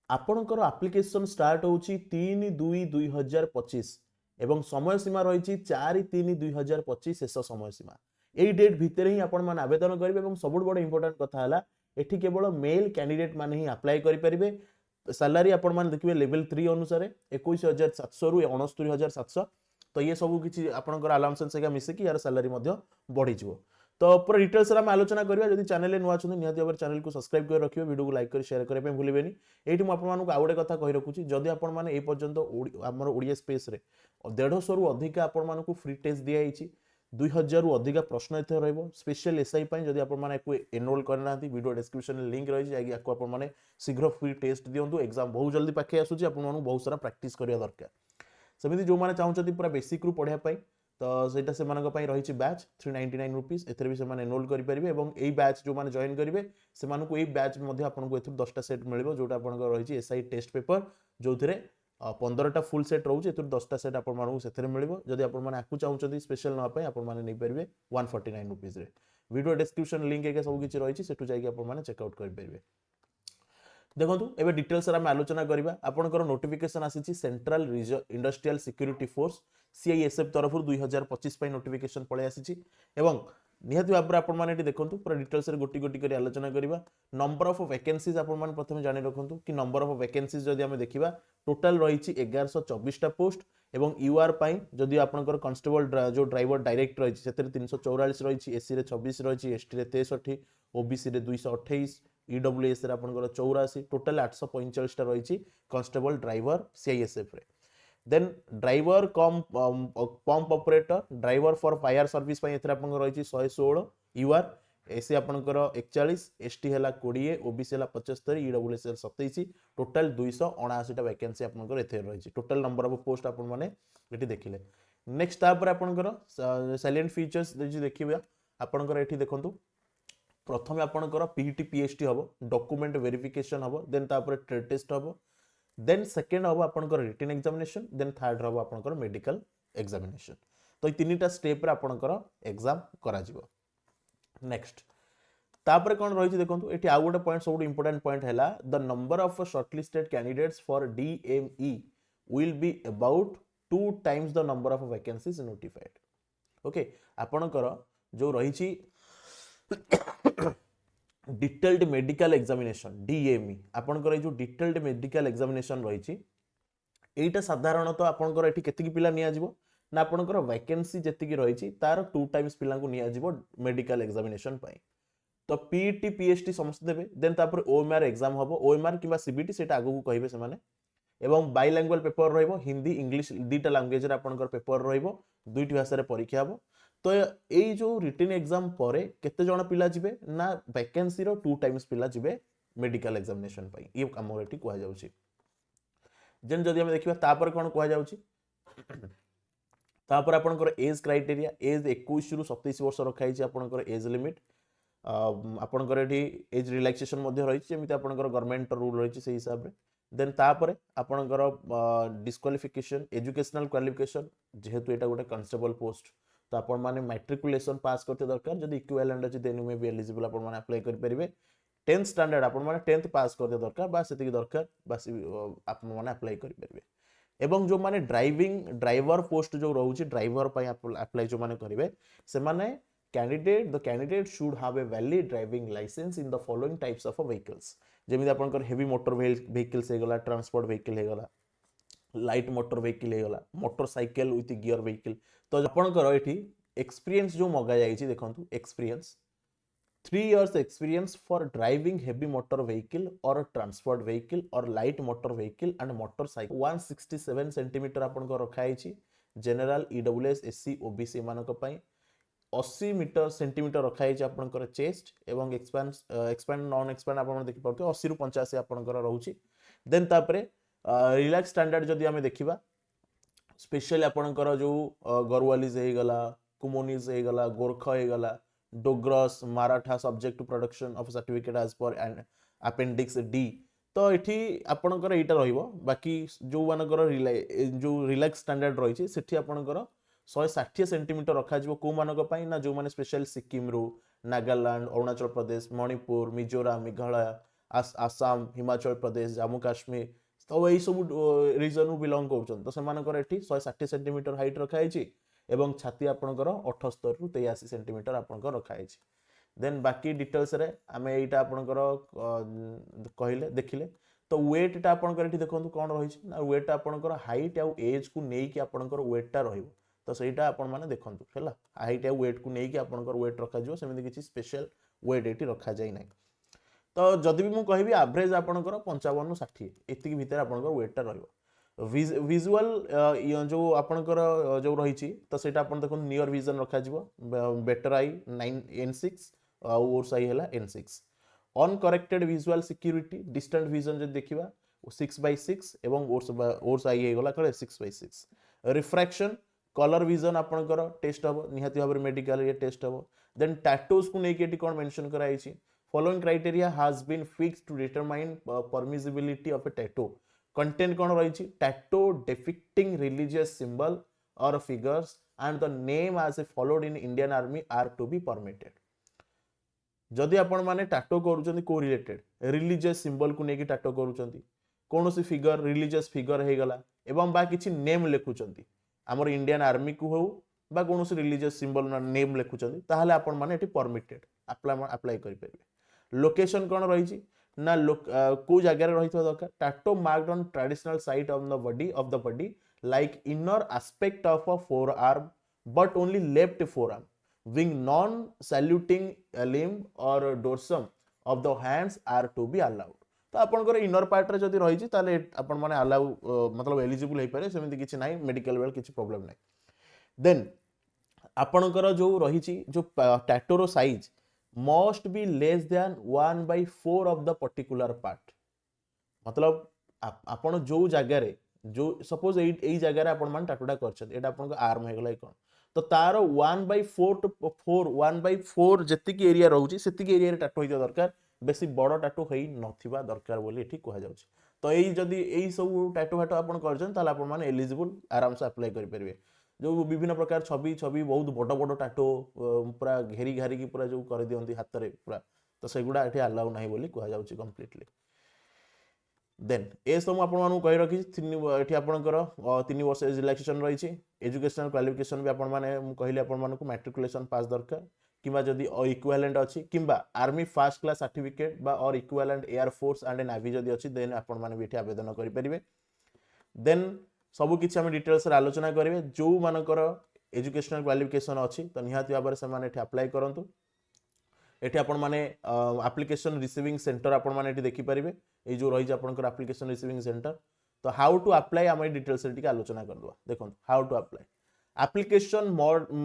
आपणकर application start होची 3/2/2025 एवं समय सीमा रही 4/3/2025 शेष समय सीमा यही डेट भितर ही आपण माने आवेदन करेंगे और सब बड़ इंपोर्टेंट कथा है एठी केवल मेल कैंडिडेट माने ही अप्लाई करेंगे। सैलरी आपण माने देखिए लेवल 3 अनुसार 21,700 रु 69,700 तो ये सब किसी आपंकर अलाउंसेंस मिसिकी यार सैलरी बढ़ी तो पूरा डिटेल्स आम आलोचना करिया। जदि चैनल नुआ छथि निहाती भाबरे चैनल को सब्सक्राइब कर रखियो, वीडियो को लाइक कर शेयर करबे पे भूलिबेनी। एठी म आपन मानक आउडे कथा कहि रखुची, जदि आपन माने ए पर्यंत हमर ओडिया स्पेस रे 150 रु अधिक आपन मानक फ्री टेस्ट दिया हिची। 2000 रु अधिक प्रश्न एथे रहइबो स्पेशल एसआई पई। जदि आपन माने को एनरोल करनांती वीडियो डिस्क्रिप्शन में लिंक रही जाय याको आपन माने शीघ्र फ्री टेस्ट दियंतु। एग्जाम बहुत जल्दी पाखे आसुची, आपन मानक बहुत सारा प्रैक्टिस करिया दरकार। सेमिति जो माने चाहउछथि पूरा बेसिक रु पढिया पई तो सेटा से मानक पई रही बैच 399 रुपीस एथरे भी से माने एनरोल करि परिबे एवं एई बैच जो माने जॉइन करिवे से मानक एई बैच मध्ये आपन को एथु 10टा सेट मिलिबो जोटा आपन को रही एसआई टेस्ट पेपर जोथिरे 15टा फुल सेट रहउचे एथु 10टा सेट आपन मानक सेथरे मिलिबो। जदि आपन माने आकु चाहउछथि स्पेशल न पई आपन माने नै परिबे 149 रुपीस रे। वीडियो डिस्क्रिप्शन लिंक एके सब किछि रही सेटु जाई के आपन माने चेक आउट करि परिबे। देखो एबे डिटेल्स आम आलोचना करवा। आपंकर नोटिफिकेशन आसी central industrial security force CISF तरफ 2025 नोटिफिकेशन पळे आसी एवं निहाती भाव में आपने देखो पूरा डिटेल्स गोटी गोटी कर आलोचना करवा। नंबर ऑफ वैकेंसीज आपन प्रथम जानि रखु कि नंबर ऑफ वैकेंसीज जदि आमे देखिबा टोटल रही 1124टा पोस्ट एवं यूआर पाई जदि आपनकर कांस्टेबल जो ड्राइवर डायरेक्ट रही 344 रही, एससी रे 26 रही, एसटी रे 63, ओबीसी रे 228, ईडब्ल्यूएस रे आपनकर 84, टोटल 845टा रही कांस्टेबल ड्राइवर सीआईएसएफ रे। Then driver cum pump operator driver for fire service पई एथरा आपन रही 116 यूआर, एसी आपनकर 41, एसटी हला 20, ओबीसी हला 75, ईडब्ल्यूएस हला 27, टोटल 279टा वैकेंसी आपनकर एथे रही। टोटल नंबर ऑफ पोस्ट आपन माने एठी देखिले। नेक्स्ट तापर आपनकर साइलेंट फीचर्स जे देखिबा आपनकर एठी देखंतु प्रथम आपनकर पीटी पीएचटी हबो, डॉक्यूमेंट वेरिफिकेशन हबो, देन तापर ट्रेड टेस्ट हबो, देन सेकेंड हम आपनकर रिटन एग्जामिनेशन, देन थर्ड हम आपनकर मेडिकल एग्जामिनेशन। तो ये तीनटा स्टेप रे आपनकर एग्जाम करा जिवो। नेक्स्ट तापर कोन रही देखंतु एठी आ गोटे पॉइंट सब इंपोर्टेंट पॉइंट हैला the number of shortlisted candidates for DME will be about 2 times the number of vacancies notified. Okay आपनकर जो रही डिटेल्ड मेडिकल एग्जामिनेशन डीएमई आपनकर जो डिटेल्ड मेडिकल एग्जामिनेशन रही एटा साधारणतः आपनकर एठी केतिकी पिला निया जिवो ना आपनकर वैकेंसी जेतिकी रही तार 2 टाइम्स पिला को निया जिवो मेडिकल एग्जामिनेशन पाई। तो पीटी पीएचटी समस्त देबे, देन तापर ओएमआर एग्जाम हबो, ओएमआर किबा सीबीटी सेटा आगु को कहिबे से माने एवं बाइलैंग्वेज पेपर रहइबो, हिंदी इंग्लिश दीटा लैंग्वेज रे आपनकर पेपर रहइबो, दुईटी भाषा रे परीक्षा हबो। तो यही जो रिटन एग्जाम परे केते जण पिला जिबे ना वैकेंसी रो 2 टाइम्स पिला जिबे मेडिकल एग्जामिनेशन पाई ये हमर एठी कोहा जाउची। जेन जदि हम देखिबा तापर कोन कोहा जाउची तापर आपनकर एज क्राइटेरिया एज 21 रु 27 वर्ष रखाई छी आपनकर एज लिमिट। आपनकर एठी एज रिलैक्सेशन मध्ये रही जेमिति आपनकर गवर्नमेंट रूल रही से हिसाब रे। देन तापर आपनकर डिस्क्वालिफिकेशन एजुकेशनल क्वालिफिकेशन जेहेतु एटा गोटे कांस्टेबल पोस्ट तो आपण माने मैट्रिकुलेशन पास करते दरकार जदि इक्विवेलेंट अछि then you may be eligible आपण माने अप्लाई कर परिबे। 10th स्टैंडर्ड आपण माने 10th पास करते दरकार बा सेति दरकार बस आपण माने अप्लाई कर परिबे। एवं जो माने ड्राइविंग ड्राइवर पोस्ट जो रहउची ड्राइवर पय अप्लाई जो माने करिवे से माने the candidate should have a valid driving licence in the following types of vehicles जेमिति आपनकर हेवी मोटर व्हीकल्स हे गला, ट्रांसपोर्ट व्हीकल हे गला, लाइट मोटर व्हीकल हे गला, मोटरसाइकिल विथ गियर व्हीकल। तो आपनकर एठी एक्सपीरियंस जो मगा जाईची देखंतु experience 3 years experience for driving heavy motor vehicle or transport vehicle or light motor vehicle and motorcycle 167 cm आपनको रखा है जनरल ईडब्ल्यूएस एससी ओबीसी मानक पई 80 मीटर सेंटीमीटर रखा है आपनकर चेस्ट एवं एक्सपैंड नॉन एक्सपैंड आपण देखि पड़ते 80 रु 85 आपनकर रहउची। देन तापरे रिलैक्स स्टैंडर्ड जदि हमें देखिबा स्पेशली आपनकर जो गरवालीज हे गला, कुमोनीज हे गला, गोरखा हे गला, Dogras Maratha subject to production of certificate as per appendix D. तो एठी आपनकर एटा रहिबो बाकी जो मानकर जो रिलैक्स स्टैंडर्ड रही सेठी आपनकर 160 सेंटीमीटर रखा जिवो को मानक पई ना जो माने स्पेशल सिक्किम रु नागालैंड अरुणाचल प्रदेश मणिपुर मिजोराम मेघालय आसाम हिमाचल प्रदेश जम्मू काश्मीर तो यही सब रिजन बिलंग कर तो से 160 सेंटीमीटर हाइट रखाई एवं छाती आपंकर 78 रु 83 सेंटीमीटर आपंकर रखाई देन बाकी डिटेल्स रे आमे एटा आपंकर कहले देखिले तो वेट टा आपंकर एठी देखंतु कोन रही ना वेट आपंकर हाइट आउ एज को नेई कि आपंकर वेट टा रहिबो तो सेटा आपण माने देखंतु हैला हाइट आउ वेट को नेई कि आपंकर वेट रखा जिवो सेमिति किछि स्पेशल वेट एठी रखा जाय नै तो जदि भी मु कहबी एवरेज आपंकर 55 नु 60 एतिकी भीतर आपंकर वेट टा रहिबो विजुअल जो आपंकर जो रही तो सेटा आपण देखो नियर विजन रखा जिवो बेटर आई 9N6 ओर्स आई हैला N6 uncorrected visual security distant vision जो देखिबा 6/6 एवं ओर्स आई हे गला करे 6/6 रिफ्रैक्शन कलर विजन आपनकर टेस्ट हबो निहाती भाबरे मेडिकल ये टेस्ट हबो देन टैटूज को नेकी एटी कोन मेंशन कराई छि following criteria has been fixed to determine permissibility of a tattoo content कोन रही छि tattoo depicting religious symbol or figures and the name as a followed in Indian army are to be permitted जदि आपण माने tattoo करूचंदी को related religious symbol को नेकी tattoo करूचंदी कोनोसी फिगर रिलीजियस फिगर हे गला एवं बा किछि नेम लेखुचंदी हमर इंडियन आर्मी को हो बा कोनोसी रिलीजियस सिंबल नेम लेखुचंदी ताहाले आपण माने एटी परमिटेड अप्लाई करि परिबे लोकेशन कोन रही छि ना को जगह रे रहितो दरकार tattoo marked on traditional site of the body like inner aspect of a four arm but only left four arm wing non saluting limb or dorsum of the hands are to be allowed तो आपनकर inner part रे जदी रही छि ताले आपन माने allow मतलब एलिजिबल हे पारे सेमिति किछि नाही मेडिकल वेल किछि प्रॉब्लम नाही देन आपनकर जो रही छि जो टैटूरो size must be less than 1/4 of the particular part मतलब आपण जो जगह रे जो सपोज एई जगह रे आपण मान टैटूडा करछन एटा आपन आर्म हे गला कोन तो तार 1/4 टू 1/4 जतिक एरिया रहउची सेतिक एरिया रे टैटू होइतो दरकार बेसी बड़ टैटू होई नथिबा दरकार बोली एठी कहै जाउची तो एई जदी एई सब टैटू हाटो आपण करजन ताला आपण माने एलिजिबल आराम से अप्लाई करि परिबे जो विभिन्न प्रकार छवि बहुत बड़ बड़ टैटू पूरा घेरी घारी की पूरा जो कर दियंती हाथ रे पूरा तो सेगुडा एठी अलाउ नाही बोली कहै जाउची कंप्लीटली देन ए सब आपण मानु कहि रखी एठी आपनकर 3 वर्ष एज रिलैक्सेशन रही छि एजुकेशनल क्वालिफिकेशन भी आपण माने मु कहिली आपण मानकु मैट्रिकुलेशन पास दरकार किबा जदी इक्विवेलेंट अछि किबा आर्मी फर्स्ट क्लास सर्टिफिकेट बा और equivalent air force and navy जदी अछि देन आपण माने भी एठी आवेदन करि परिबे देन सब किछि हम डिटेल्स रे आलोचना करिवे जो मानकर एजुकेशनल क्वालिफिकेशन अछि तो निहाती भाबरे से माने एठी अप्लाई करंतु एठी आपण माने एप्लिकेशन रिसीविंग सेंटर आपण माने एठी देखि परिबे ए जो रही आपनकर एप्लिकेशन रिसीविंग सेंटर तो हाउ टू अप्लाई आम डिटेल्स रे आलोचना करदवा देखो how to apply application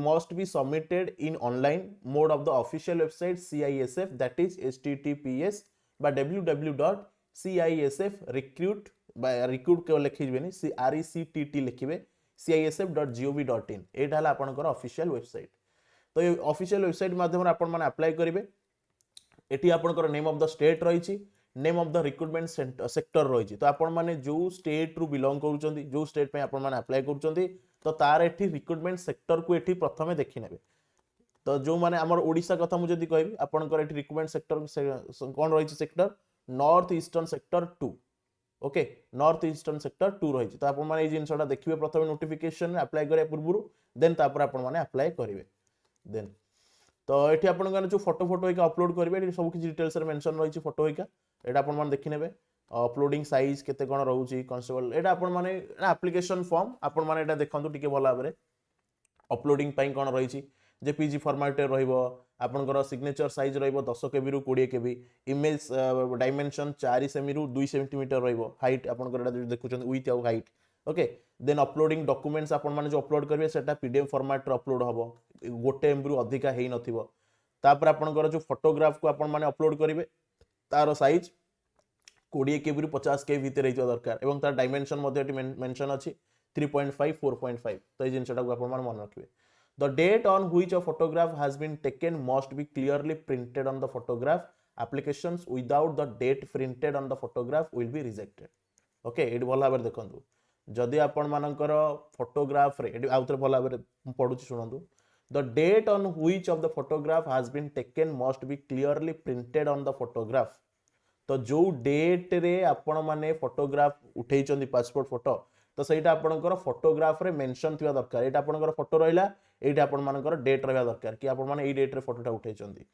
must be submitted in online mode of the official website CISF that is https बा www.cisfrecruit रिक्रूट के लिखिबेनी RECTT लिखिबे cisf.gov.in एटा हला आपनकर ऑफिशियल वेबसाइट तो ये ऑफिशियल वेबसाइट माध्यम आपण माने अप्लाई करिवे एटी आपनकर नेम ऑफ द स्टेट रही छि name of the recruitment sector रही तो आपण माने जो स्टेट रु बिलोंग करूचंदी जो स्टेट पे आपण माने अप्लाई करूचंदी तो तार एठी रिक्रूटमेंट सेक्टर को एठी प्रथमे देखि नेबे तो जो माने हमर ओडिसा कथा मु जदी कहबी आपनकर एठी रिक्रूटमेंट सेक्टर कोन रही छि sector north eastern sector 2 okay north eastern sector 2 रही तो आपण माने ए जिंसटा देखिबे प्रथमे नोटिफिकेशन रे अप्लाई करे पूर्वरु देन तापर आपण माने अप्लाई करिवे देन तो एठी आपण गाने जो फोटो होइका अपलोड करिवे एठी सब किछि डिटेल्स रे मेंशन रही छि फोटो होइका एटा आपण मान देखि नेबे अपलोडिंग साइज केते कोन रहउची कांस्टेबल एटा आपण माने एप्लिकेशन फॉर्म आपण माने एटा देखंतु टिके भला भाबरे अपलोडिंग पई कोन रही छि जेपीजी फॉर्मेट रे रहइबो आपनकर सिग्नेचर साइज रहइबो 10 केबी रु 20 केबी इमेज डायमेंशन 4 सेमी रु 2 सेंटीमीटर रहइबो हाइट आपनकर एटा देखुचन विथ आउ height okay then uploading documents आपण माने जो अपलोड करबे सेटा पीडीएफ फॉर्मेट रे अपलोड हबो गोटे एमबी रु अधिका हेइ नथिबो तापर आपनकर जो फोटोग्राफ को आपण माने अपलोड करिवे तार साइज 20 केबी रु 50 केबी भीतर रहितो दरकार एवं तार डायमेंशन मध्ये एटी मेंशन अछि 3.5 4.5 तो ए जिंसटा को आपण माने मन रखिबे the date on which a photograph has been taken must be clearly printed on the photograph applications without the date printed on the photograph will be rejected okay एटी भला भाबरे देखंतु जदि आपण मानकर फोटोग्राफ रे एटी आउतर भला भाबरे पढुची सुनंतु the date on which of the photograph has been taken must be clearly printed on the photograph तो जो डेट रे आपण माने फोटोग्राफ उठेइचंदी पासपोर्ट फोटो तो ସେଇଟା ଆପଣଙ୍କର फोटोग्राफ रे मेंशन थिबा दरकार एटा ଆପଣଙ୍କର फोटो रहिला एटा आपण मानकर डेट रहबा दरकार कि आपण माने एई डेट रे फोटोटा उठेइचंदी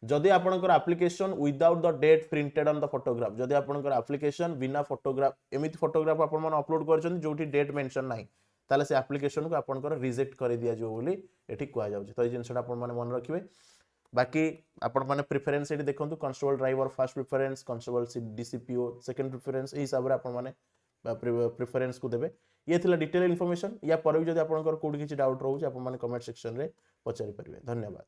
जदि आपणकर application without the date printed on the photograph जदि आपणकर एप्लिकेशन बिना फोटोग्राफ एमिति फोटोग्राफ आपण माने अपलोड करछन जोठी डेट मेंशन नाही ताले से एप्लिकेशन को आपणकर रिजेक्ट कर दिया जो बोली एठी कुआ जाउछ तो ए जिंसटा आपण माने मन रखिबे बाकी आपण माने प्रेफरेंस एठी देखंतु constable driver first preference constable DCPO second preference ए हिसाब रे आपण माने प्रेफरेंस को देबे ये थिला डिटेल इन्फॉर्मेशन या पर भी जदि आपणकर कोडी किछि डाउट रहउछ आपण माने कमेंट सेक्शन रे पचारि परिबे धन्यवाद।